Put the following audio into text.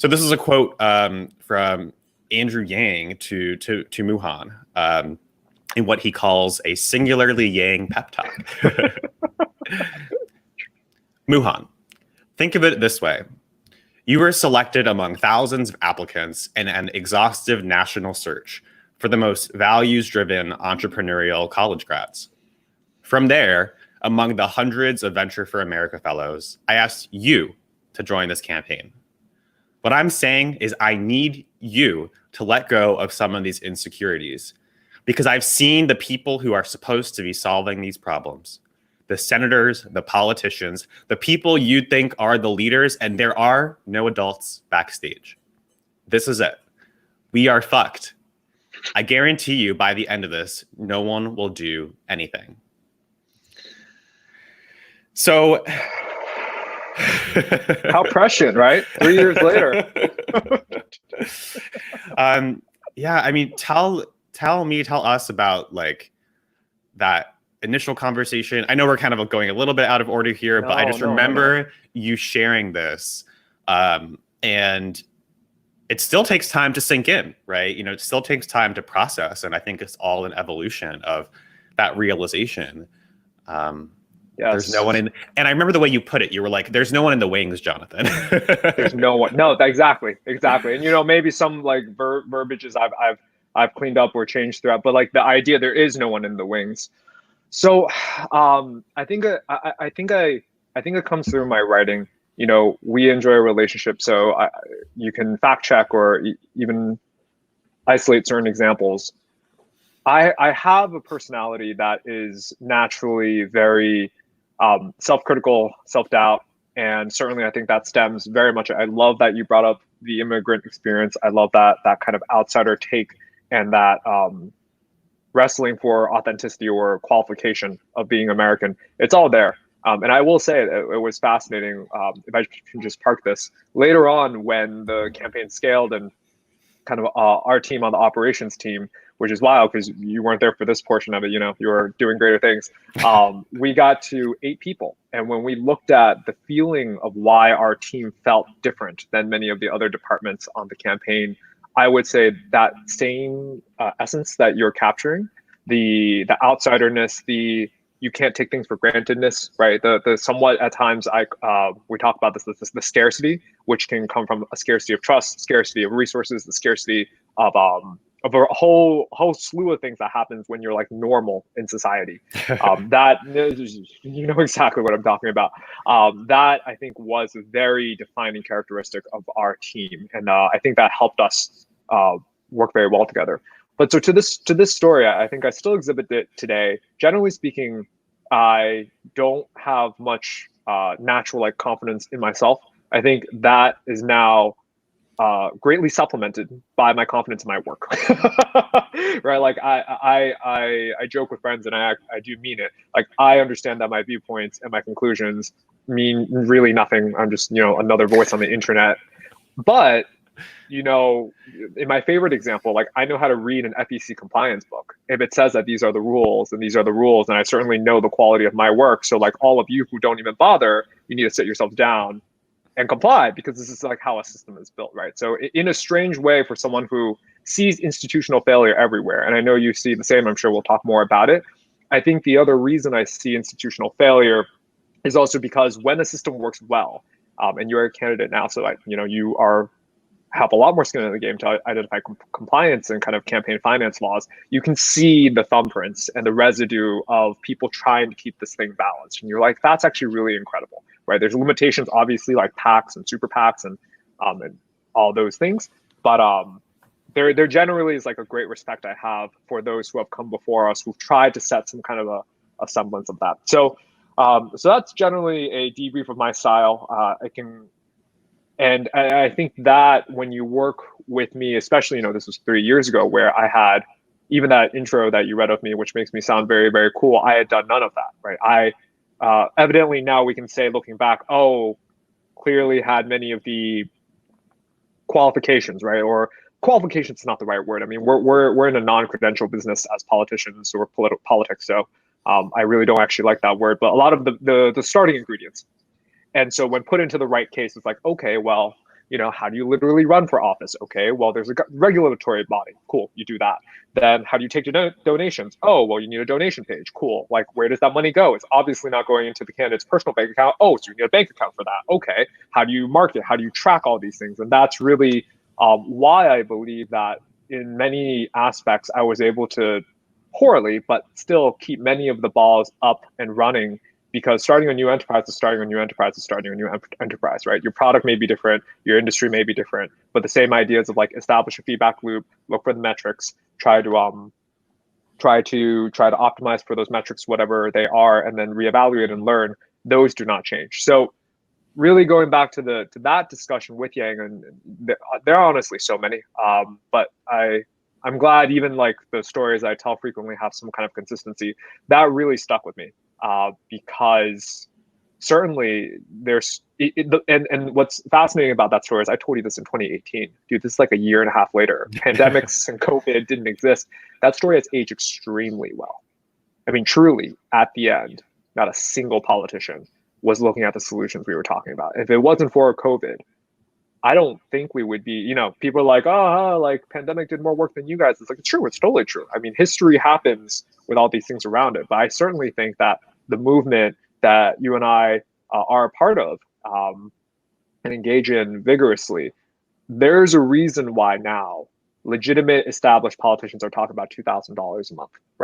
So this is a quote from Andrew Yang to Muhan in what he calls a singularly Yang pep talk. Muhan, think of it this way. You were selected among thousands of applicants in an exhaustive national search for the most values-driven entrepreneurial college grads. From there, among the hundreds of Venture for America fellows, I asked you to join this campaign. What I'm saying is I need you to let go of some of these insecurities because I've seen the people who are supposed to be solving these problems, the senators, the politicians, the people you think are the leaders, and there are no adults backstage. This is it. We are fucked. I guarantee you by the end of this, no one will do anything. So how prescient, right? 3 years later. Yeah, I mean, tell us about like that initial conversation. I know we're kind of going a little bit out of order here, but I just remember you sharing this, and it still takes time to sink in, right? You know, it still takes time to process, and I think it's all an evolution of that realization. Yes. There's no one in, and I remember the way you put it. You were like, "There's no one in the wings, Jonathan." There's no one. No, exactly. And you know, maybe some like verbiages I've cleaned up or changed throughout, but like the idea there is no one in the wings. So I think it comes through my writing. You know, we enjoy a relationship, so you can fact check or even isolate certain examples. I have a personality that is naturally very self-critical, self-doubt, and certainly I think that stems very much. I love that you brought up the immigrant experience. I love that kind of outsider take and that wrestling for authenticity or qualification of being American. It's all there. And I will say it was fascinating. If I can just park this, later on when the campaign scaled and kind of our team on the operations team, which is wild because you weren't there for this portion of it, you know, you were doing greater things. We got to 8 people. And when we looked at the feeling of why our team felt different than many of the other departments on the campaign, I would say that same essence that you're capturing, the outsiderness, the you can't take things for grantedness, right? The somewhat at times we talk about this the scarcity, which can come from a scarcity of trust, scarcity of resources, the scarcity of a whole slew of things that happens when you're like normal in society. That you know exactly what I'm talking about. That I think was a very defining characteristic of our team, and I think that helped us work very well together. But so to this story, I think I still exhibit it today. Generally speaking, I don't have much natural like confidence in myself. I think that is now greatly supplemented by my confidence in my work. Right? Like I joke with friends, and I do mean it. Like I understand that my viewpoints and my conclusions mean really nothing. I'm just, you know, another voice on the internet. But you know, in my favorite example, like I know how to read an FEC compliance book. If it says that these are the rules and these are the rules, and I certainly know the quality of my work. So like all of you who don't even bother, you need to sit yourself down and comply, because this is like how a system is built, right? So in a strange way, for someone who sees institutional failure everywhere, and I know you see the same, I'm sure we'll talk more about it. I think the other reason I see institutional failure is also because when a system works well, and you're a candidate now, so like, you know, you have a lot more skin in the game to identify compliance and kind of campaign finance laws, you can see the thumbprints and the residue of people trying to keep this thing balanced. And you're like, that's actually really incredible, right? There's limitations, obviously, like PACs and super PACs and all those things. But there generally is like a great respect I have for those who have come before us, who've tried to set some kind of a semblance of that. So that's generally a debrief of my style. And I think that when you work with me, especially, you know, this was 3 years ago, where I had even that intro that you read of me, which makes me sound very, very cool. I had done none of that, right? I evidently now we can say, looking back, clearly had many of the qualifications, right? Or qualifications is not the right word. I mean, we're in a non-credential business as politicians or politics. So I really don't actually like that word, but a lot of the starting ingredients. And so when put into the right case, it's like, okay, well, How do you literally run for office? Okay, well, there's a regulatory body. Cool, you do that. Then how do you take donations? Oh, well, you need a donation page. Cool. Like, where does that money go? It's obviously not going into the candidate's personal bank account. Oh, so you need a bank account for that. Okay. How do you market? How do you track all these things? And that's really why I believe that in many aspects, I was able to poorly, but still keep many of the balls up and running, because starting a new enterprise is starting a new enterprise is starting a new enterprise, right? Your product may be different, your industry may be different, but the same ideas of like establish a feedback loop, look for the metrics, try to optimize for those metrics, whatever they are, and then reevaluate and learn. Those do not change. So really going back to that discussion with Yang, and there are honestly so many, but I'm glad even like the stories I tell frequently have some kind of consistency. That really stuck with me, because certainly there's and what's fascinating about that story is I told you this in 2018. Dude, this is like a year and a half later. Pandemics and COVID didn't exist. That story has aged extremely well. I mean, truly, at the end, not a single politician was looking at the solutions we were talking about. If it wasn't for COVID, I don't think we would be, people are like, oh, like pandemic did more work than you guys. It's like, it's true. It's totally true. I mean, history happens with all these things around it. But I certainly think that the movement that you and I are a part of and engage in vigorously, there's a reason why now legitimate established politicians are talking about $2,000 a month, right?